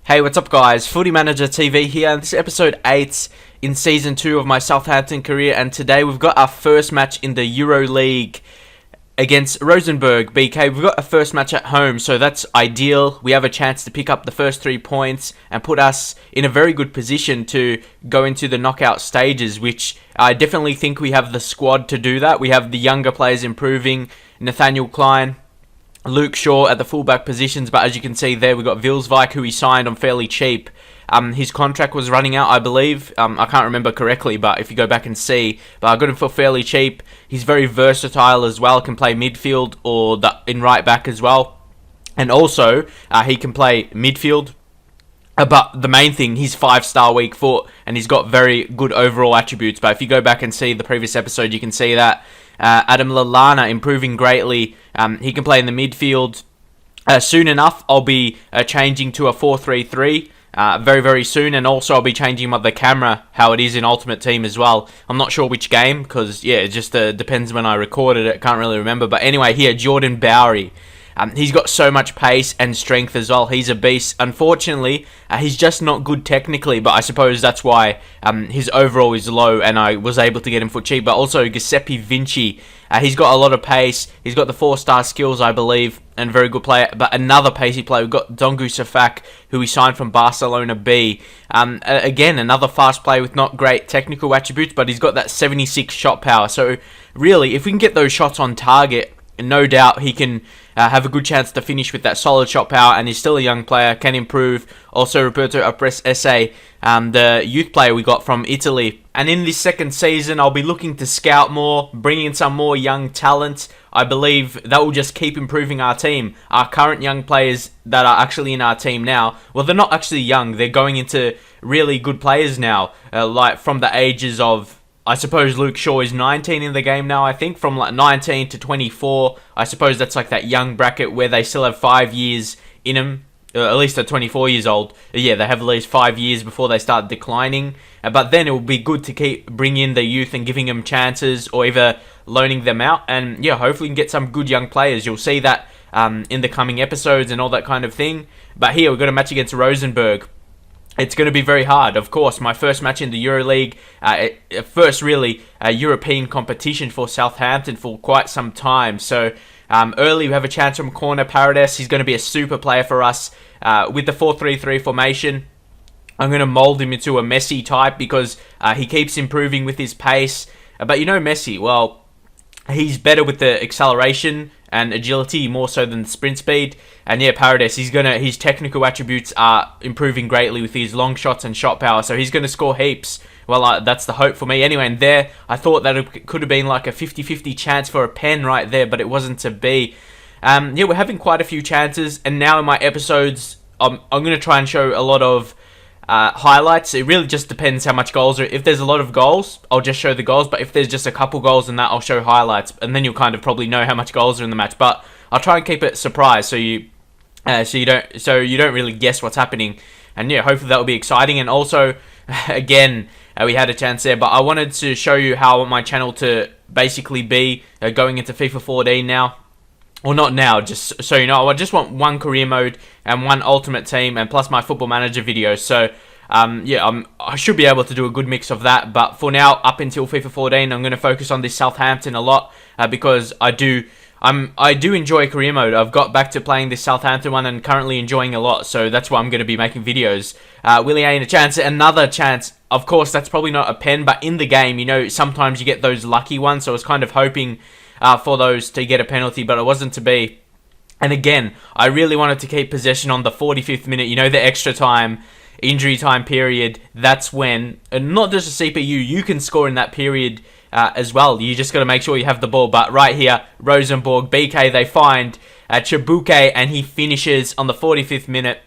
Hey, what's up guys? Footy Manager TV here, and this is episode 8 in Season 2 of my Southampton career, and today we've got our first match in the Europa League against Rosenborg BK. We've got a first match at home, so that's ideal. We have a chance to pick up the first 3 points and put us in a very good position to go into the knockout stages, which I definitely think we have the squad to do that. We have the younger players improving, Nathaniel Klein, Luke Shaw at the fullback positions, but as you can see there, we've got Vilsvik, who he signed on fairly cheap. His contract was running out, I believe. I can't remember correctly, but if you go back and see, but I got him for fairly cheap. He's very versatile as well, can play midfield or in right back as well. And also, he can play midfield. But the main thing, he's 5-star weak foot, and he's got very good overall attributes. But if you go back and see the previous episode, you can see that. Adam Lallana improving greatly. He can play in the midfield. Soon enough, I'll be changing to a 4-3-3 very, very soon. And also, I'll be changing the camera, how it is in Ultimate Team as well. I'm not sure which game, because, yeah, it just depends when I recorded it. Can't really remember. But anyway, here, Jordan Bowery. He's got so much pace and strength as well. He's a beast. Unfortunately, he's just not good technically, but I suppose that's why his overall is low, and I was able to get him for cheap. But also, Giuseppe Vinci, he's got a lot of pace. He's got the 4-star skills, I believe, and very good player. But another pacey player, we've got Dongu Safak, who we signed from Barcelona B. Again, another fast player with not great technical attributes, but he's got that 76 shot power. So, really, if we can get those shots on target, no doubt he can have a good chance to finish with that solid shot power, and he's still a young player, can improve. Also, Roberto Apres Esse, the youth player we got from Italy. And in this second season, I'll be looking to scout more, bring in some more young talent. I believe that will just keep improving our team. Our current young players that are actually in our team now, well, they're not actually young. They're going into really good players now, like from the ages of, I suppose Luke Shaw is 19 in the game now, I think, from like 19 to 24. I suppose that's like that young bracket where they still have 5 years in them. At least they're 24 years old. Yeah, they have at least 5 years before they start declining. But then it will be good to keep bringing in the youth and giving them chances, or either loaning them out. And yeah, hopefully we can get some good young players. You'll see that in the coming episodes and all that kind of thing. But here, we've got a match against Rosenborg. It's going to be very hard, of course. My first match in the Euro League, first really European competition for Southampton for quite some time. So early we have a chance from corner. Paredes, he's going to be a super player for us with the 4-3-3 formation. I'm going to mold him into a Messi type because he keeps improving with his pace. But you know Messi, well, he's better with the acceleration and agility more so than the sprint speed. And yeah, Paredes, his technical attributes are improving greatly with his long shots and shot power, so he's going to score heaps. Well, that's the hope for me. Anyway, and there, I thought that it could have been like a 50-50 chance for a pen right there, but it wasn't to be. Yeah, we're having quite a few chances, and now in my episodes, I'm going to try and show a lot of highlights. It really just depends how much goals are. If there's a lot of goals, I'll just show the goals, but if there's just a couple goals in that, I'll show highlights, and then you'll kind of probably know how much goals are in the match. But I'll try and keep it surprise, so you don't really guess what's happening. And yeah, hopefully that will be exciting. And also, again, we had a chance there, but I wanted to show you how I want my channel to basically be going into FIFA 14 now. Well, not now, just so you know. I just want one career mode and one ultimate team, and plus my football manager videos. So, yeah, I should be able to do a good mix of that. But for now, up until FIFA 14, I'm going to focus on this Southampton a lot because I do enjoy career mode. I've got back to playing this Southampton one and currently enjoying a lot. So that's why I'm going to be making videos. Willie ain't a chance. Another chance. Of course, that's probably not a pen, but in the game, you know, sometimes you get those lucky ones. So I was kind of hoping for those to get a penalty, but it wasn't to be. And again, I really wanted to keep possession on the 45th minute, you know, the extra time, injury time period. That's when, and not just a CPU, you can score in that period as well. You just got to make sure you have the ball. But right here, Rosenborg, BK, they find Chibuke, and he finishes on the 45th minute.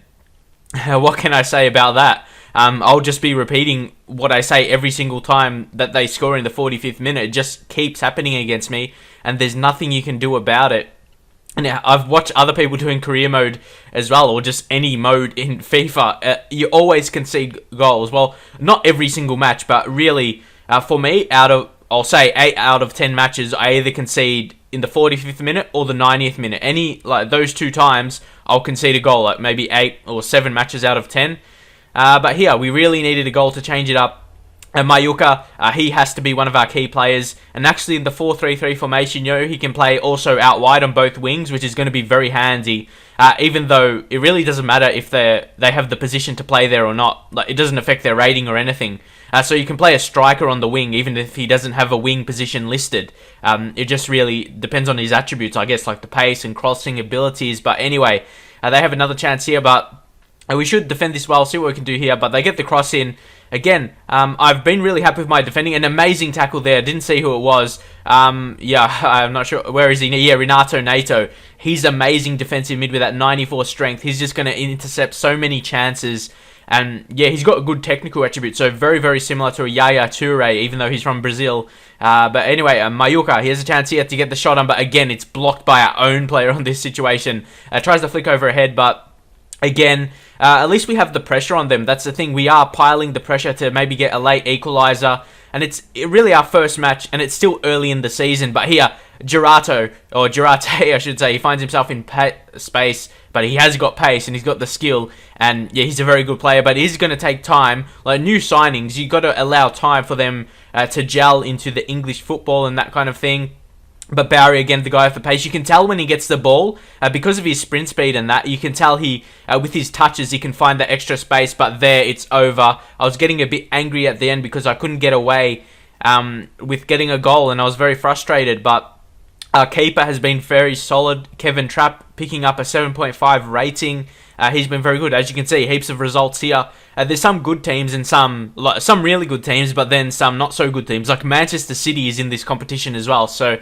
What can I say about that? I'll just be repeating what I say every single time that they score in the 45th minute. It just keeps happening against me, and there's nothing you can do about it. And I've watched other people doing career mode as well, or just any mode in FIFA. You always concede goals. Well, not every single match, but really, for me, out of I'll say 8 out of 10 matches, I either concede in the 45th minute or the 90th minute. Any, like, those two times, I'll concede a goal, like maybe 8 or 7 matches out of 10. But here, we really needed a goal to change it up. And Mayuka, he has to be one of our key players. And actually in the 4-3-3 formation, he can play also out wide on both wings, which is going to be very handy. Even though it really doesn't matter if they have the position to play there or not. Like, it doesn't affect their rating or anything. So you can play a striker on the wing, even if he doesn't have a wing position listed. It just really depends on his attributes, I guess, like the pace and crossing abilities. But anyway, they have another chance here, but we should defend this well, see what we can do here. But they get the cross in. Again, I've been really happy with my defending. An amazing tackle there. Didn't see who it was. Yeah, I'm not sure. Where is he? Yeah, Renato Nato. He's amazing defensive mid with that 94 strength. He's just going to intercept so many chances. And yeah, he's got a good technical attribute. So very, very similar to a Yaya Toure, even though he's from Brazil. But anyway, Mayuka, he has a chance here to get the shot on. But again, it's blocked by our own player on this situation. Tries to flick over ahead, but again, at least we have the pressure on them. That's the thing. We are piling the pressure to maybe get a late equaliser. And it's really our first match, and it's still early in the season. But here, Girate, I should say, he finds himself in space, but he has got pace and he's got the skill. And yeah, he's a very good player, but it is going to take time. Like new signings, you got to allow time for them to gel into the English football and that kind of thing. But Barry, again, the guy with the pace, you can tell when he gets the ball, because of his sprint speed and that, you can tell he, with his touches, he can find that extra space, but there, it's over. I was getting a bit angry at the end because I couldn't get away with getting a goal, and I was very frustrated, but our keeper has been very solid. Kevin Trapp picking up a 7.5 rating. He's been very good. As you can see, heaps of results here. There's some good teams and some really good teams, but then some not so good teams. Like Manchester City is in this competition as well, so...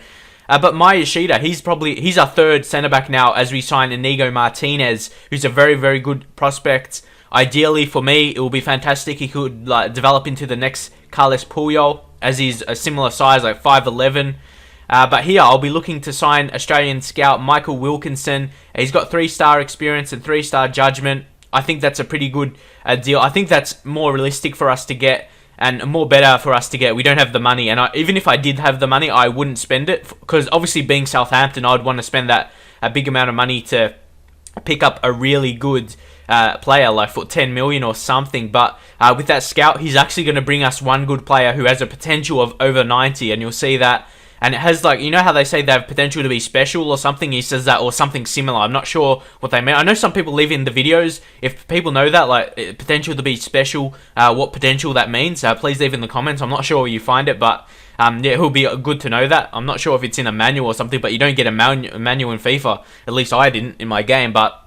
but Mayashida, he's our third centre-back now as we sign Inigo Martinez, who's a very, very good prospect. Ideally, for me, it will be fantastic. He could develop into the next Carles Puyol, as he's a similar size, like 5'11". But here, I'll be looking to sign Australian scout Michael Wilkinson. He's got 3-star experience and 3-star judgment. I think that's a pretty good deal. I think that's more realistic for us to get, and more better for us to get. We don't have the money, and even if I did have the money, I wouldn't spend it, because obviously being Southampton, I'd want to spend that a big amount of money to pick up a really good player, like for 10 million or something. But with that scout, he's actually going to bring us one good player who has a potential of over 90, and you'll see that. And it has, like, you know how they say they have potential to be special or something? He says that, or something similar. I'm not sure what they mean. I know some people leave in the videos. If people know that, like, potential to be special, what potential that means, please leave in the comments. I'm not sure where you find it, but yeah, it will be good to know that. I'm not sure if it's in a manual or something, but you don't get a manual in FIFA. At least I didn't in my game, but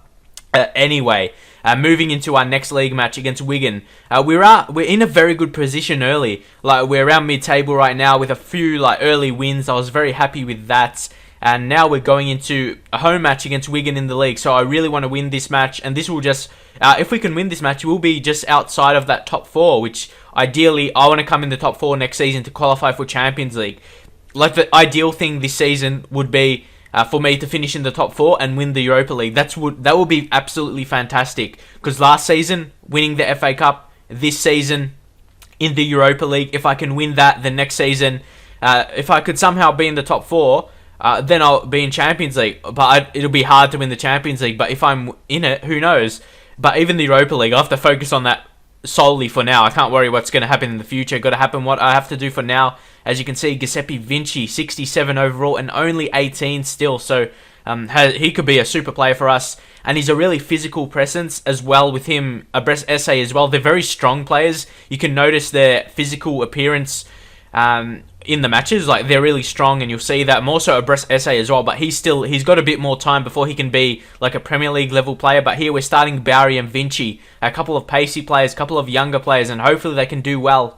anyway... moving into our next league match against Wigan, we're in a very good position early. Like, we're around mid-table right now with a few early wins. I was very happy with that. And now we're going into a home match against Wigan in the league. So I really want to win this match, and this will just, if we can win this match, we'll be just outside of that top 4, which ideally I want to come in the top 4 next season to qualify for Champions League. Like, the ideal thing this season would be for me to finish in the top 4 and win the Europa League. That would be absolutely fantastic. Because last season, winning the FA Cup, this season in the Europa League, if I can win that, the next season, if I could somehow be in the top 4, then I'll be in Champions League. But it'll be hard to win the Champions League. But if I'm in it, who knows? But even the Europa League, I'll have to focus on that solely for now. I can't worry what's going to happen in the future. Got to happen what I have to do for now. As you can see, Giuseppe Vinci, 67 overall and only 18 still. So he could be a super player for us. And he's a really physical presence as well with him. Abres Esse as well. They're very strong players. You can notice their physical appearance in the matches. Like, they're really strong, and you'll see that. More so Abres Esse as well. But he's got a bit more time before he can be like a Premier League level player. But here we're starting Barry and Vinci. A couple of pacey players, a couple of younger players, and hopefully they can do well.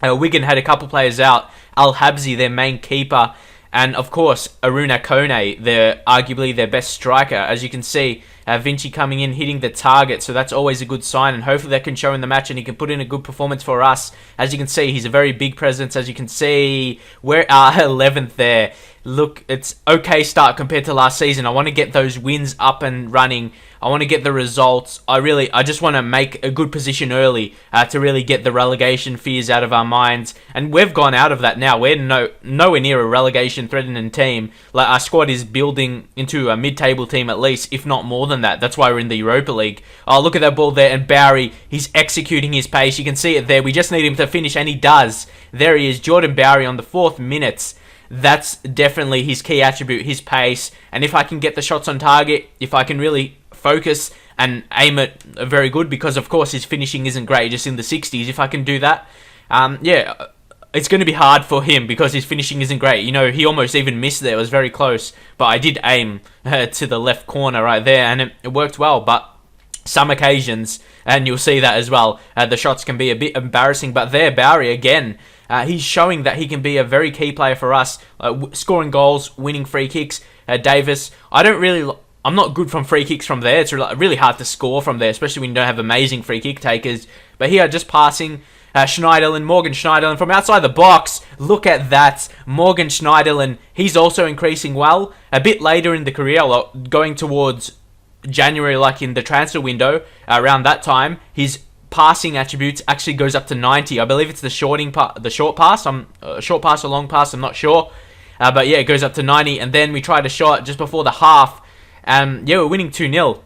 Wigan had a couple players out. Al Habsi, their main keeper, and of course Aruna Kone, arguably their best striker. As you can see, Vinci coming in, hitting the target, so that's always a good sign, and hopefully that can show in the match and he can put in a good performance for us. As you can see, he's a very big presence. As you can see, we're 11th there. Look, it's okay start compared to last season. I want to get those wins up and running. I want to get the results. I just want to make a good position early to really get the relegation fears out of our minds. And we've gone out of that now. We're nowhere near a relegation threatening team. Like, our squad is building into a mid-table team at least, if not more than that. That's why we're in the Europa League. Oh, look at that ball there, and Barry, he's executing his pace. You can see it there. We just need him to finish, and he does. There he is, Jordan Barry on the 4th minute. That's definitely his key attribute, his pace. And if I can get the shots on target, if I can really focus and aim it very good, because of course his finishing isn't great, just in the 60s. If I can do that, yeah, it's going to be hard for him because his finishing isn't great. You know, he almost even missed there. It was very close, but I did aim to the left corner right there, and it worked well. But some occasions, and you'll see that as well, the shots can be a bit embarrassing. But there, Barry again, he's showing that he can be a very key player for us, scoring goals, winning free kicks. Davis, I'm not good from free kicks from there. It's really hard to score from there, especially when you don't have amazing free kick takers. But here, just passing, Morgan Schneiderlin from outside the box. Look at that. Morgan Schneiderlin, he's also increasing well. A bit later in the career, going towards January, like in the transfer window, around that time, his passing attributes actually goes up to 90. I believe it's the short pass. Short pass or long pass, I'm not sure. But yeah, it goes up to 90. And then we tried a shot just before the half. Yeah, we're winning 2-0.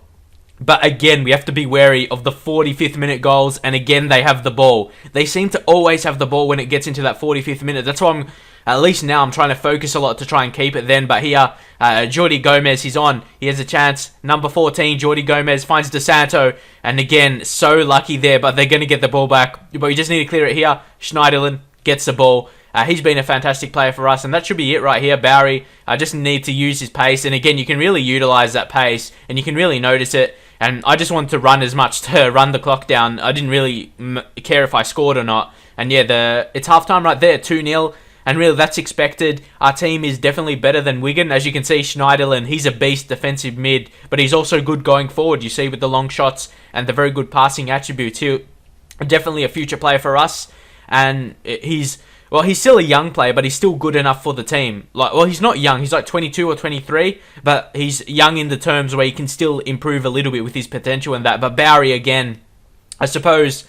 But again, we have to be wary of the 45th minute goals. And again, they have the ball. They seem to always have the ball when it gets into that 45th minute. That's why at least now, I'm trying to focus a lot to try and keep it then. But here, Jordi Gomez, he's on. He has a chance. Number 14, Jordi Gomez finds DeSanto. And again, so lucky there, but they're going to get the ball back. But we just need to clear it here. Schneiderlin gets the ball. He's been a fantastic player for us, and that should be it right here. Barry, I just need to use his pace, and again, you can really utilize that pace, and you can really notice it, and I just wanted to run as much to run the clock down. I didn't really care if I scored or not, and yeah, it's halftime right there, 2-0, and really, that's expected. Our team is definitely better than Wigan. As you can see, Schneiderlin, he's a beast defensive mid, but he's also good going forward, you see, with the long shots and the very good passing attributes. He's definitely a future player for us, and he's still a young player, but he's still good enough for the team. He's not young. He's like 22 or 23, but he's young in the terms where he can still improve a little bit with his potential and that. But Barry, again, I suppose...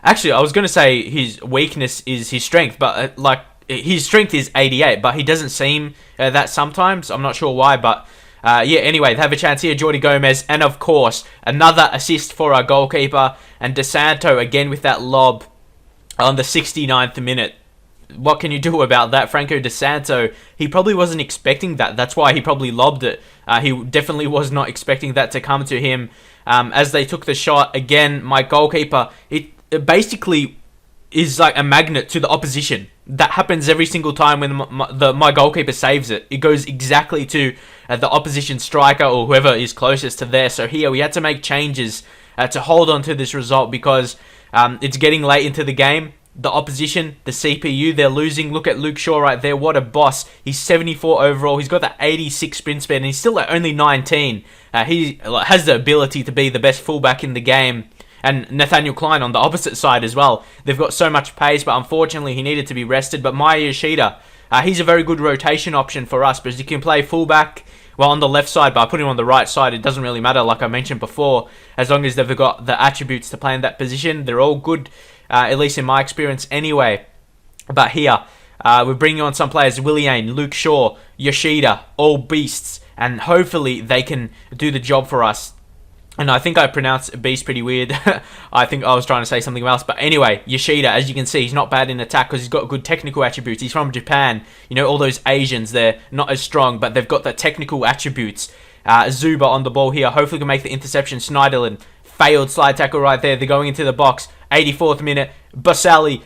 Actually, I was going to say his weakness is his strength, but his strength is 88, but he doesn't seem that sometimes. I'm not sure why, but... yeah, anyway, they have a chance here, Jordi Gomez, and of course, another assist for our goalkeeper, and DeSanto, again with that lob on the 69th minute. What can you do about that? Franco DeSanto, he probably wasn't expecting that. That's why he probably lobbed it. He definitely was not expecting that to come to him. As they took the shot, again, my goalkeeper, it basically is like a magnet to the opposition. That happens every single time when my goalkeeper saves it. It goes exactly to the opposition striker or whoever is closest to there. So here we had to make changes to hold on to this result because it's getting late into the game. The opposition, the CPU, they're losing. Look at Luke Shaw right there. What a boss. He's 74 overall. He's got that 86 sprint speed, and he's still at only 19. He has the ability to be the best fullback in the game. And Nathaniel Klein on the opposite side as well. They've got so much pace, but unfortunately he needed to be rested. But Maya Yoshida, he's a very good rotation option for us because he can play fullback, well, on the left side, but I put him on the right side. It doesn't really matter, like I mentioned before. As long as they've got the attributes to play in that position, they're all good. At least in my experience anyway. But here, we're bringing on some players. Willian, Luke Shaw, Yoshida, all beasts. And hopefully they can do the job for us. And I think I pronounced beast pretty weird. I think I was trying to say something else. But anyway, Yoshida, as you can see, he's not bad in attack because he's got good technical attributes. He's from Japan. You know, all those Asians, they're not as strong, but they've got the technical attributes. Zuba on the ball here. Hopefully can make the interception. Schneiderlin, failed slide tackle right there. They're going into the box. 84th minute, Basali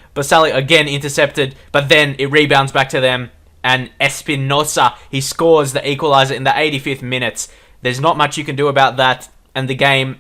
again intercepted, but then it rebounds back to them, and Espinosa, he scores the equalizer in the 85th minute. There's not much you can do about that, and the game,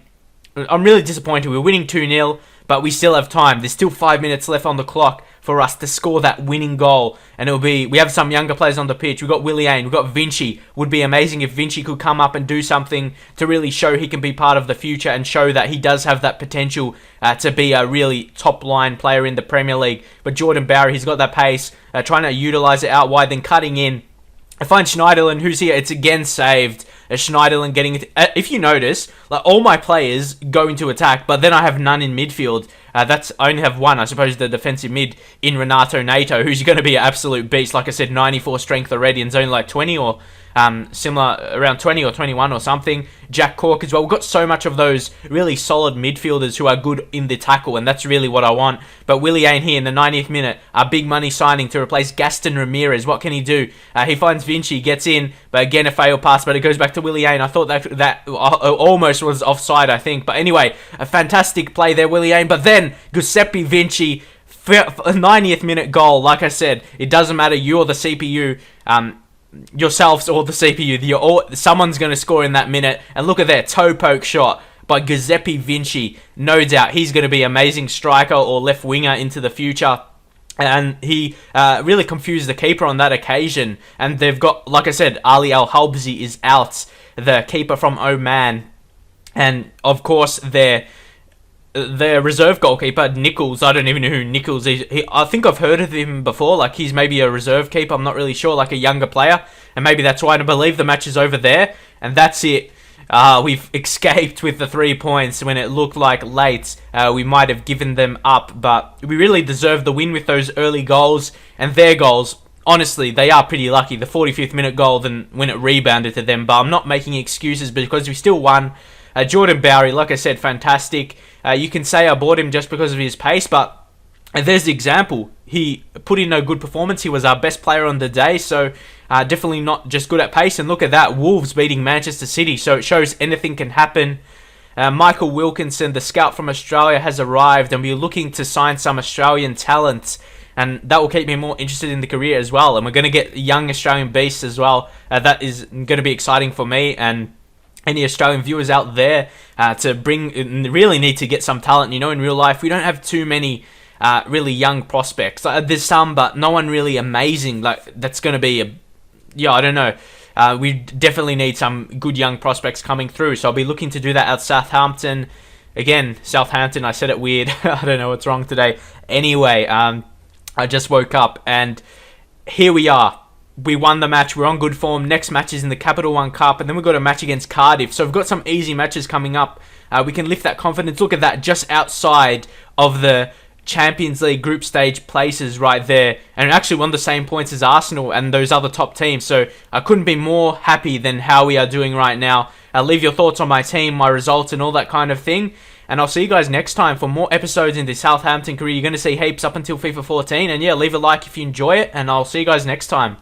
I'm really disappointed. We're winning 2-0, but we still have time. There's still 5 minutes left on the clock for us to score that winning goal, and we have some younger players on the pitch. We've got Willian, we've got Vinci. Would be amazing if Vinci could come up and do something to really show he can be part of the future and show that he does have that potential to be a really top-line player in the Premier League. But Jordan Barry, he's got that pace, trying to utilise it out wide, then cutting in. I find Schneiderlin, who's here, it's again saved. Schneiderlin getting it. If you notice, like all my players go into attack, but then I have none in midfield. I only have one, I suppose, the defensive mid in Renato Nato, who's going to be an absolute beast. Like I said, 94 strength already, and only like 20 or similar, around 20 or 21 or something. Jack Cork as well. We've got so much of those really solid midfielders who are good in the tackle, and that's really what I want. But Willie ain't here in the 90th minute. A big money signing to replace Gaston Ramirez. What can he do? He finds Vinci, gets in, but again a failed pass, but it goes back to Willie Ain. I thought that almost was offside, I think. But anyway, a fantastic play there, Willie Ain. But then Giuseppe Vinci, 90th minute goal. Like I said, it doesn't matter, you or the CPU, yourselves or the CPU, someone's going to score in that minute. And look at that toe poke shot by Giuseppe Vinci. No doubt he's going to be an amazing striker or left winger into the future. And he really confused the keeper on that occasion. And they've got, like I said, Ali Al-Halbzi is out, the keeper from Oman. And of course, their reserve goalkeeper, Nichols. I don't even know who Nichols is. I think I've heard of him before. Like, he's maybe a reserve keeper. I'm not really sure. Like a younger player. And maybe that's why I believe the match is over there. And that's it. We've escaped with the 3 points when it looked like late we might have given them up. But we really deserved the win with those early goals. And their goals, honestly, they are pretty lucky. The 45th minute goal, then when it rebounded to them. But I'm not making excuses because we still won. Jordan Bowery, like I said, fantastic. You can say I bought him just because of his pace, but there's the example. He put in a good performance. He was our best player on the day, so definitely not just good at pace. And look at that, Wolves beating Manchester City, so it shows anything can happen. Michael Wilkinson, the scout from Australia, has arrived, and we're looking to sign some Australian talent, and that will keep me more interested in the career as well. And we're going to get young Australian beasts as well. That is going to be exciting for me, and any Australian viewers out there to really need to get some talent. You know, in real life, we don't have too many really young prospects. There's some, but no one really amazing. Like, that's going to be I don't know. We definitely need some good young prospects coming through. So I'll be looking to do that at Southampton. Again, Southampton, I said it weird. I don't know what's wrong today. Anyway, I just woke up, and here we are. We won the match. We're on good form. Next match is in the Capital One Cup, and then we've got a match against Cardiff. So we've got some easy matches coming up. We can lift that confidence. Look at that, just outside of the Champions League group stage places right there. And actually won the same points as Arsenal and those other top teams. So I couldn't be more happy than how we are doing right now. Leave your thoughts on my team, my results, and all that kind of thing. And I'll see you guys next time for more episodes in the Southampton career. You're going to see heaps up until FIFA 14. And yeah, leave a like if you enjoy it. And I'll see you guys next time.